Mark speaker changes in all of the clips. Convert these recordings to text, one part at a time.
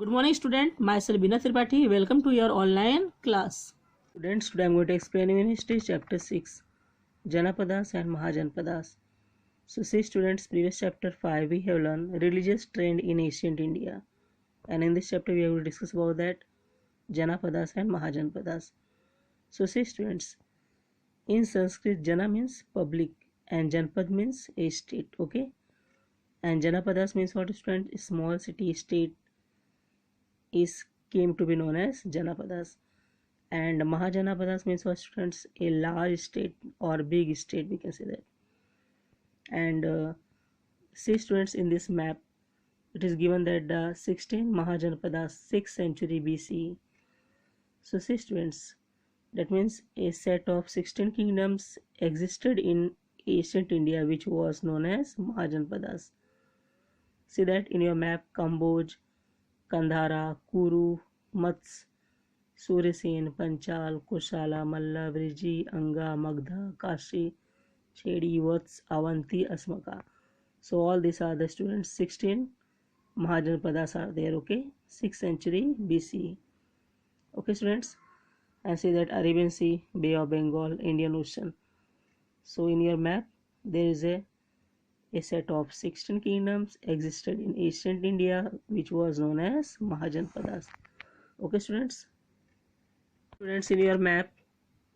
Speaker 1: Good morning, student. Myself Bina Tripathi. Welcome to your online class. Students, today I am going to explain in history chapter 6, Janapadas and Mahajanpadas. So, see students, previous chapter 5 we have learned religious trend in ancient India, and in this chapter we will discuss about that Janapadas and Mahajanpadas. So, see students, in Sanskrit, Jana means public and Janpad means a state. Okay, and Janapadas means what, student? Small city state is came to be known as Janapadas, and Mahajanapadas means what, students? A large state or big state, we can say that. And see students, in this map it is given that the 16 Mahajanapadas 6th century BC. So see students, that means a set of 16 kingdoms existed in ancient India which was known as Mahajanapadas. See that in your map: Kamboj, Kandhara, Kuru, Mats, Suryasen, Panchal, Kushala, Malla, Vriji, Anga, Magdha, Kashi, Chedi, Vats, Avanti, Asmaka. So all these are the students. 16 Mahajanpadas are there. Okay, 6th century BC. Okay, students, and see that Arabian Sea, Bay of Bengal, Indian Ocean. So in your map there is a set of 16 kingdoms existed in ancient India which was known as Mahajanpadas. Okay, students. Students, in your map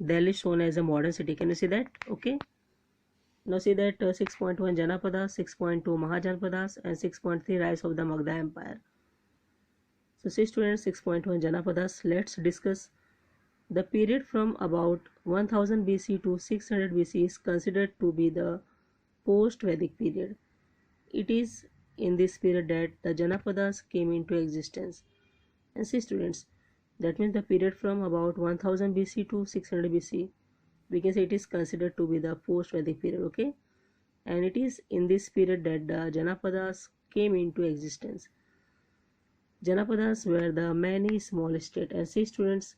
Speaker 1: Delhi is shown as a modern city. Can you see that? Okay. Now see that 6.1 Janapadas, 6.2 Mahajanpadas, and 6.3 Rise of the Magda Empire. So see students, 6.1 Janapadas. Let's discuss the period from about 1000 BC to 600 BC is considered to be the post-Vedic period. It is in this period that the Janapadas came into existence. And see students, that means the period from about 1000 BC to 600 BC, we can say it is considered to be the post-Vedic period. Okay, and it is in this period that the Janapadas came into existence. Janapadas were the many small states, and see students,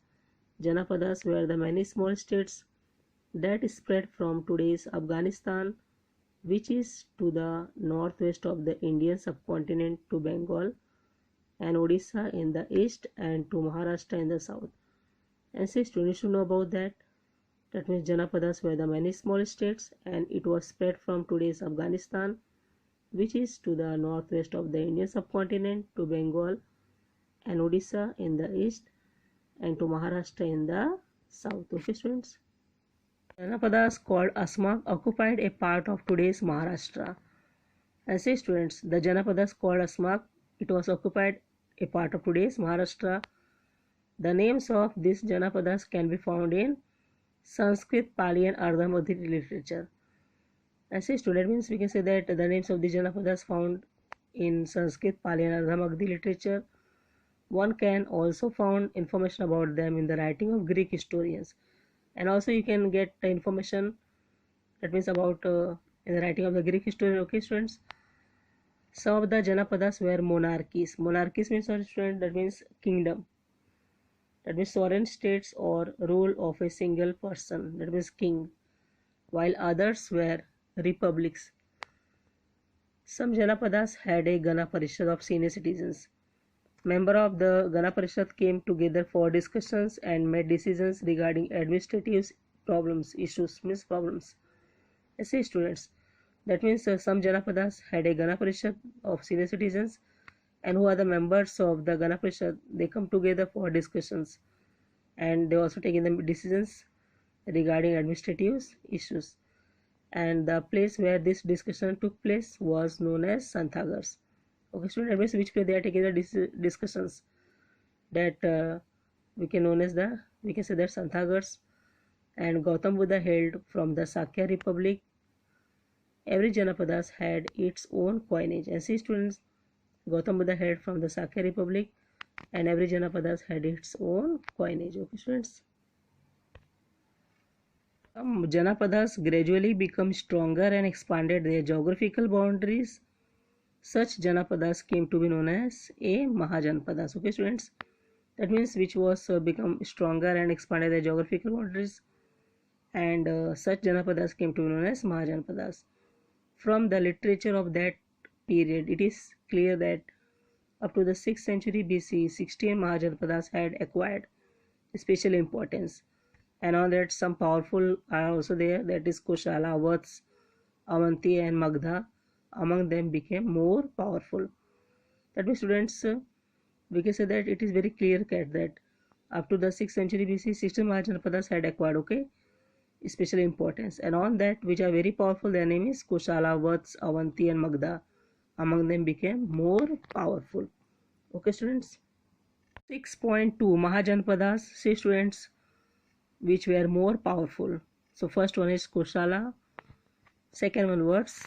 Speaker 1: Janapadas were the many small states that spread from today's Afghanistan, which is to the northwest of the Indian subcontinent, to Bengal and Odisha in the east, and to Maharashtra in the south. And see students should know about that. That means Janapadas were the many small states and it was spread from today's Afghanistan, which is to the northwest of the Indian subcontinent, to Bengal and Odisha in the east, and to Maharashtra in the south. Okay, students. Janapadas called Asmak occupied a part of today's Maharashtra. And see students, the Janapadas called Asmak, it was occupied a part of today's Maharashtra. The names of these Janapadas can be found in Sanskrit, Pali and Ardhamagdi literature. And see student, means we can say that the names of the Janapadas found in Sanskrit, Pali and Ardhamagdi literature. One can also find information about them in the writing of Greek historians, and also you can get the information, that means about in the writing of the Greek historian. Okay, students. Some of the Janapadas were monarchies. Monarchies means what, student? That means kingdom. That means sovereign states or rule of a single person. That means king. While others were republics. Some Janapadas had a Gana Parishad of senior citizens. Members of the Gana Parishad came together for discussions and made decisions regarding administrative problems, issues, means problems. See students, that means some Janapadas had a Gana Parishad of senior citizens, and who are the members of the Gana Parishad, they come together for discussions and they also taking the decisions regarding administrative issues. And the place where this discussion took place was known as Santhagars. Okay, student, that means which place they are taking the discussions, that we can say that Santhagars. And Gautam Buddha held from the Sakya Republic. Every Janapadas had its own coinage. And see students, Gautam Buddha held from the Sakya Republic and every Janapadas had its own coinage. Okay, students. Janapadas gradually become stronger and expanded their geographical boundaries. Such Janapadas came to be known as a Mahajanpadas. Okay, students. That means which was become stronger and expanded their geographical boundaries, and such Janapadas came to be known as Mahajanpadas. From the literature of that period, it is clear that Up to the 6th century BC, 16 Mahajanpadas had acquired special importance, and on that some powerful are also there, that is Koshala, Vats, Avanti and Magdha. Among them became more powerful. That means students, we can say that it is very clear cut that up to the 6th century BC, 16 Mahajanpadas had acquired, okay, special importance, and on that which are very powerful, their name is Koshala, Vats, Avanti and Magdha. Among them became more powerful. Okay students. 6.2 Mahajanpadas, see students, which were more powerful. So first one is Koshala, second one Vats,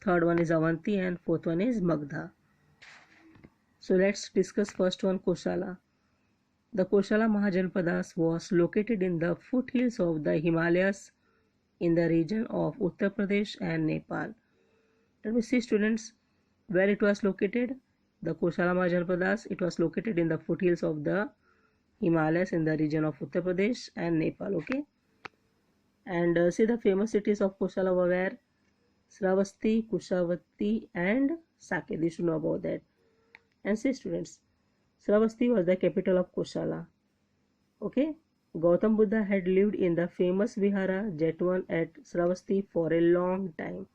Speaker 1: third one is Avanti, and fourth one is Magdha. So let's discuss first one, Koshala. The Koshala Mahajanpadas was located in the foothills of the Himalayas in the region of Uttar Pradesh and Nepal. Let me see students where it was located. The Koshala Mahajanpadas, it was located in the foothills of the Himalayas in the region of Uttar Pradesh and Nepal. Okay, and see the famous cities of Koshala were where? Sravasti, Kushavati and Saket. You should know about that. And see students, Sravasti was the capital of Koshala. Okay, Gautam Buddha had lived in the famous Vihara Jetwan at Sravasti for a long time.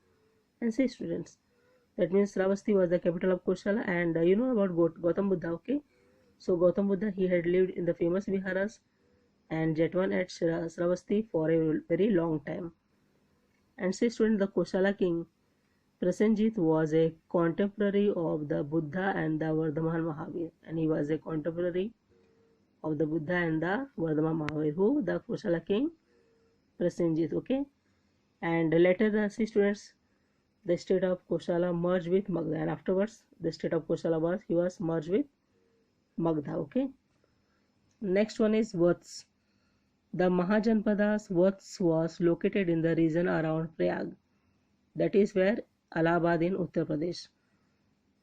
Speaker 1: And see students, that means Sravasti was the capital of Koshala, and you know about Gautam Buddha. Okay, so Gautam Buddha, he had lived in the famous Viharas and Jetwan at Sravasti for a very long time. And see students, the Koshala king Prasenjit was a contemporary of the Buddha and the Vardhaman Mahavir, and he was a contemporary of the Buddha and the Vardhaman Mahavir. Who? The Koshala king Prasenjit. Okay, and later the students, the state of Koshala merged with Magdha, and afterwards the state of Koshala was merged with Magdha. Okay, next one is Vats. The Mahajanpadas Vats was located in the region around Prayag, that is where Allahabad in Uttar Pradesh,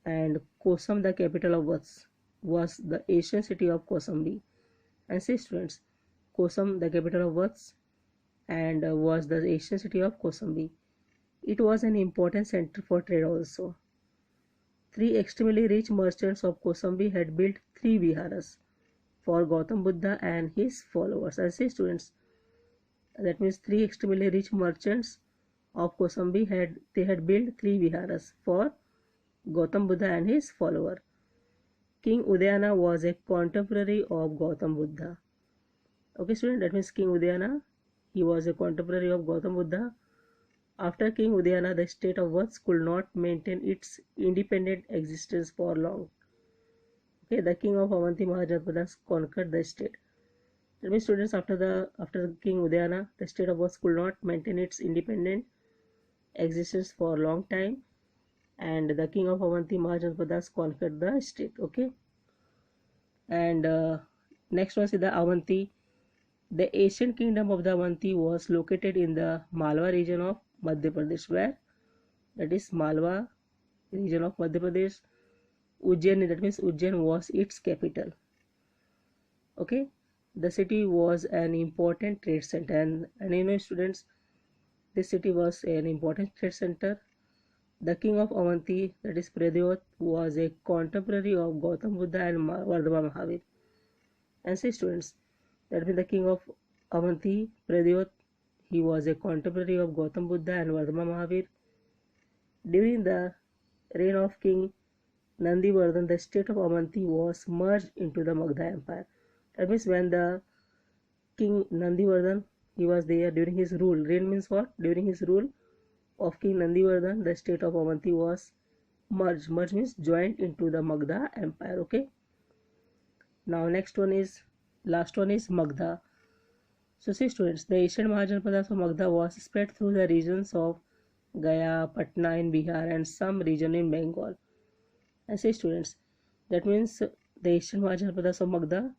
Speaker 1: and Kosam, the capital of Vats, was the ancient city of Kosambi. And see students, Kosam, the capital of Vats, and was the ancient city of Kosambi. It was an important center for trade also. Three extremely rich merchants of Kosambi had built 3 viharas for Gautam Buddha and his followers. And see students, that means 3 extremely rich merchants of Kosambi had built 3 viharas for Gautam Buddha and his follower. King Udayana was a contemporary of Gautam Buddha. Okay student, that means King Udayana, he was a contemporary of Gautam Buddha. After King Udayana, the state of Vats could not maintain its independent existence for long. Okay, the king of Avanti Mahajanpadas conquered the state. That means students, after King Udayana, the state of Vats could not maintain its independent existence for a long time, and the king of Avanti Mahajanpadas conquered the state. Okay, and next one is the Avanti. The ancient kingdom of the Avanti was located in the Malwa region of Madhya Pradesh, where? That is Malwa region of Madhya Pradesh. Ujjain, that means Ujjain was its capital. Okay, the city was an important trade center, and you know students, this city was an important trade center. The king of Avanti, that is Pradyot, was a contemporary of Gautam Buddha and Vardhama Mahavir. And see students, that means the king of Avanti, Pradyot, he was a contemporary of Gautam Buddha and Vardhama Mahavir. During the reign of King Nandivardhan, the state of Avanti was merged into the Magdha Empire. That means when the King Nandivardhan, he was there during his rule. Reign means what? During his rule of King Nandivardhan, the state of Avanti was merged. Merged means joined into the Magdha Empire. Okay. Now next one is, last one is Magdha. So see students, the ancient Mahajanpadas of Magdha was spread through the regions of Gaya, Patna in Bihar and some region in Bengal. And see students, that means the ancient Mahajanpadas of Magdha,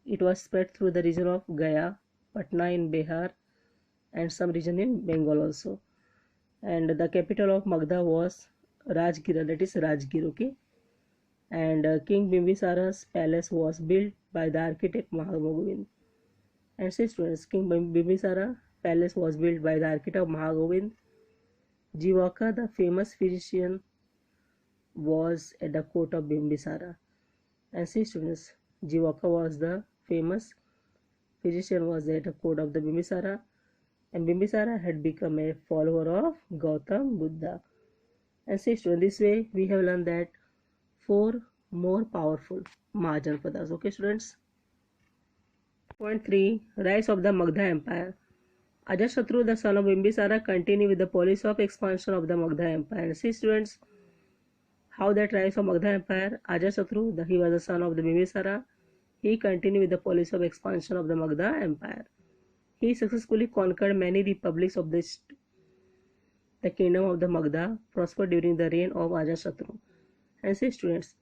Speaker 1: it was spread through the region of Gaya, Patna in Bihar and some region in Bengal also. And the capital of Magdha was Rajgira, that is Rajgir. Okay, and King Bimbisara's palace was built by the architect Mahagovind. And see students, King Bimbisara palace was built by the architect Mahagovind. Jivaka, the famous physician, was at the court of Bimbisara. And see students, Jivaka was the famous physician was at the court of the Bimbisara, and Bimbisara had become a follower of Gautam Buddha. And see students, this way we have learned that 4 more powerful Mahajanpadas. Okay students. Point 3. Rise of the Magadha Empire. Ajatasattu, the son of Bimbisara, continued with the policy of expansion of the Magadha Empire. And see students, how that rise of Magadha Empire. Ajatasattu, he was the son of the Bimbisara. He continued with the policy of expansion of the Magadha Empire. He successfully conquered many republics of the kingdom of the Magadha, prospered during the reign of Ajatasattu. And see students,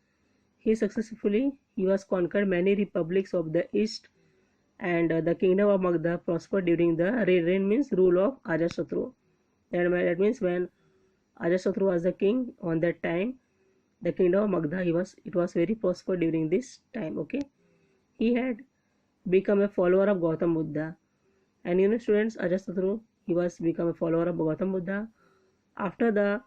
Speaker 1: he was conquered many republics of the east, and the kingdom of Magadha prospered during the reign means rule of Ajatasattu. That means when Ajatasattu was the king on that time, the kingdom of Magadha it was very prospered during this time. Okay, he had become a follower of Gautam Buddha, and students, Ajatasattu he was become a follower of Gautam Buddha. After the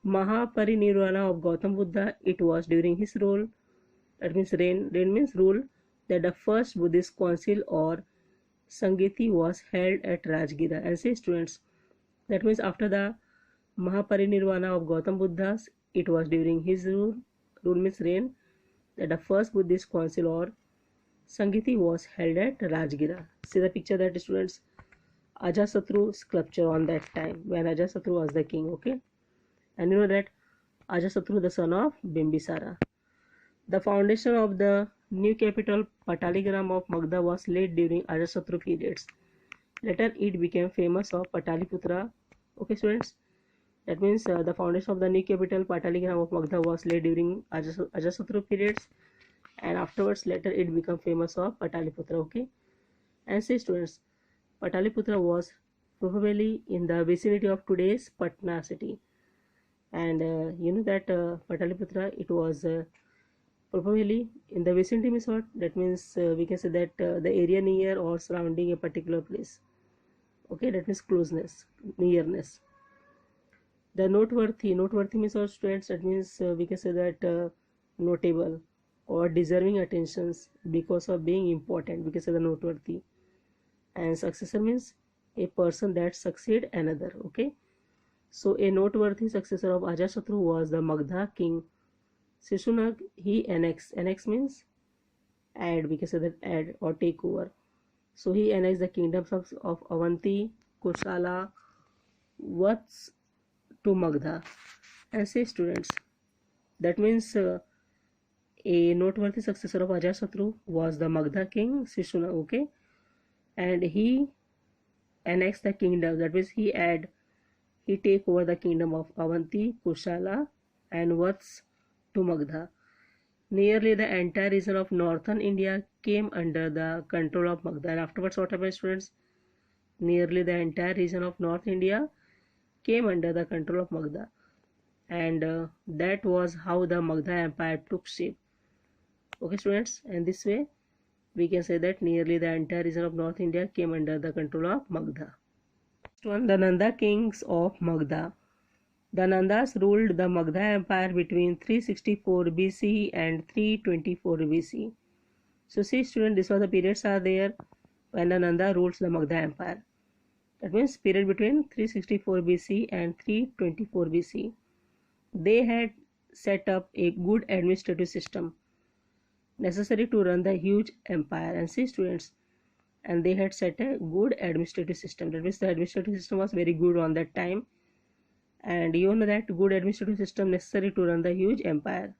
Speaker 1: Mahaparinirvana of Gautam Buddha, it was during his rule, that means reign means rule, that the first Buddhist council or Sangiti was held at Rajgira. And see students, that means after the Mahaparinirvana of Gautam Buddha, it was during his rule means reign, that the first Buddhist council or Sangiti was held at Rajgira. See the picture that students, Ajatasattu sculpture on that time when Ajatasattu was the king. Okay, and that Ajatasattu the son of Bimbisara. The foundation of the new capital Pataligram of Magadha was laid during Ajatasattu periods. Later it became famous of Pataliputra. Okay students, that means the foundation of the new capital Pataligram of Magadha was laid during Ajatasattu periods, and afterwards later it became famous of Pataliputra. Okay, and see students, Pataliputra was probably in the vicinity of today's Patna city, and that Pataliputra, it was probably in the vicinity means what? That means we can say that the area near or surrounding a particular place. Okay, that means closeness, nearness. The noteworthy means what students? That means we can say that notable or deserving attentions because of being important. We can say the noteworthy. And successor means a person that succeed another. Okay, so a noteworthy successor of Ajatasattu was the Magadha king Shishunag. He annexed means add, we can say that add or take over. So he annexed the kingdoms of Avanti, Kosala, Vats to Magadha. And say students, that means a noteworthy successor of Ajatasattu was the Magadha king Shishunag. Okay, and he annexed the kingdom, that means he take over the kingdom of Avanti, Kushala and Vats to Magadha. Nearly the entire region of northern India came under the control of Magadha. And afterwards what happened students? Nearly the entire region of North India came under the control of Magadha, and that was how the Magadha Empire took shape. Okay students, and this way we can say that nearly the entire region of North India came under the control of Magadha. Next one, the Nanda kings of Magadha. The Nandas ruled the Magadha Empire between 364 BC and 324 BC. So see students, this was the periods are there when the Nanda rules the Magadha Empire. That means period between 364 BC and 324 BC. They had set up a good administrative system necessary to run the huge empire. And see students, and they had set a good administrative system. That means the administrative system was very good on that time, and you know that good administrative system necessary to run the huge empire.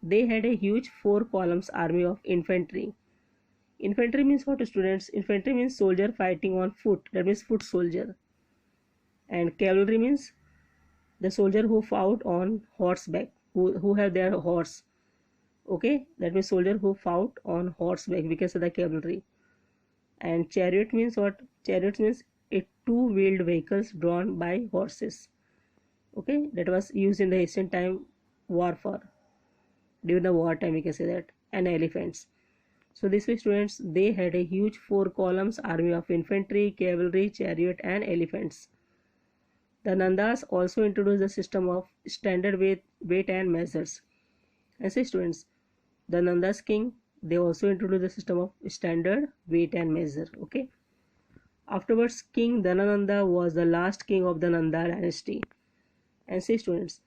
Speaker 1: They had a huge 4 columns army of infantry. Infantry means what students? Infantry means soldier fighting on foot, that means foot soldier. And cavalry means the soldier who fought on horseback, who have their horse. Okay, that means soldier who fought on horseback, we can say the cavalry. And chariot means what? Chariot means a 2-wheeled vehicles drawn by horses. Okay, that was used in the ancient time warfare, during the war time we can say that. And elephants. So this way students, they had a huge 4 columns army of infantry, cavalry, chariot and elephants. The Nandas also introduced the system of standard weight and measures. And say students, the Nanda's king, they also introduced the system of standard, weight and measure. Okay. Afterwards, King Dhanananda was the last king of the Nanda dynasty. And see students,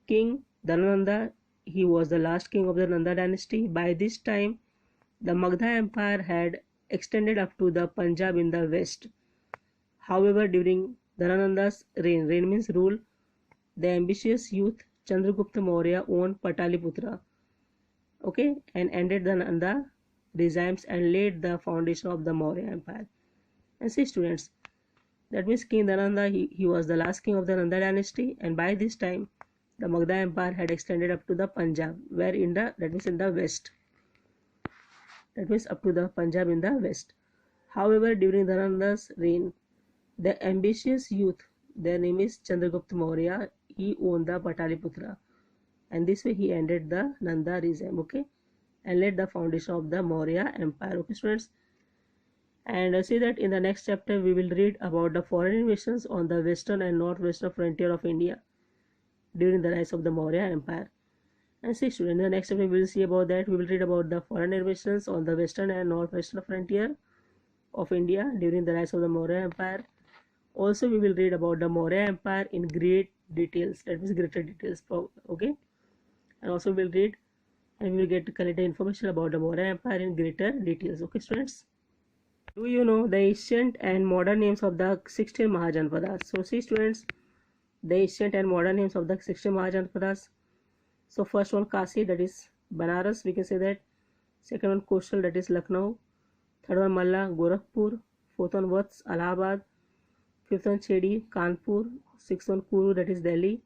Speaker 1: King Dhanananda, he was the last king of the Nanda dynasty. By this time, the Magadha Empire had extended up to the Punjab in the west. However, during Dhanananda's reign means rule, the ambitious youth Chandragupta Maurya owned Pataliputra, okay, and ended the Nanda regimes and laid the foundation of the Maurya Empire. And see students, that means King Dhanananda, he was the last king of the Nanda dynasty, and by this time the Magadha Empire had extended up to the Punjab, where that means in the west. That means up to the Punjab in the west. However, during Dhanananda's reign, the ambitious youth, their name is Chandragupta Maurya, he owned the Pataliputra, and this way he ended the Nanda regime, okay, and laid the foundation of the Maurya Empire. Okay students, and see that in the next chapter we will read about the foreign invasions on the western and northwestern frontier of India during the rise of the Maurya Empire. And see students, in the next chapter we will see about that. We will read about the foreign invasions on the western and northwestern frontier of India during the rise of the Maurya Empire. Also, we will read about the Maurya Empire in great details, that means greater details, okay. And also we will read and we will get to collect the information about the Maurya Empire in greater details. Okay students, do you know the ancient and modern names of the 16 Mahajanpadas? So see students, the ancient and modern names of the 16 Mahajanpadas. So first one Kasi, that is Banaras, we can say that. Second one Koshal, that is Lucknow. Third one Malla, Gorakhpur. Fourth one Vats, Allahabad. Fifth one Chedi, Kanpur. Sixth one Kuru, that is Delhi.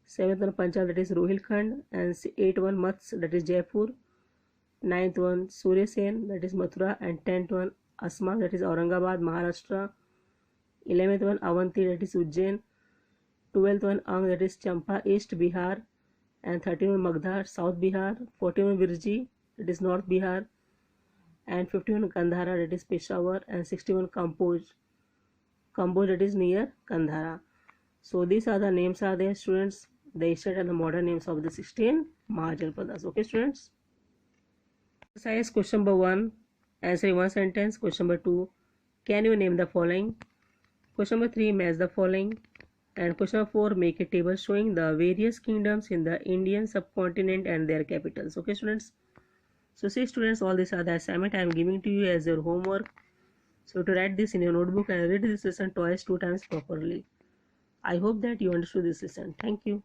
Speaker 1: Seventh one Punjab, that is Rohilkhand. And eighth one Mats, that is Jaipur. Ninth one Surya Sen, that is Mathura. And 10th one Asma, that is Aurangabad, Maharashtra. 11th one Avanti, that is Ujjain. 12th one Ang, that is Champa, East Bihar. And 13th one Magdha, South Bihar. 14th one Virji, that is North Bihar. And 51 Kandhara, that is Peshawar. And 61 Kampoj, that is near Kandhara. So these are the names are there students, the ancient and the modern names of the 16 Mahajanpadas. Okay students. Exercise question number 1, answer in one sentence. Question number 2, can you name the following? Question number 3, match the following. And question number 4, make a table showing the various kingdoms in the Indian subcontinent and their capitals. Okay students. So see students, all these are the assignment I am giving to you as your homework. So to write this in your notebook and read this lesson twice, 2 times properly. I hope that you understood this lesson. Thank you.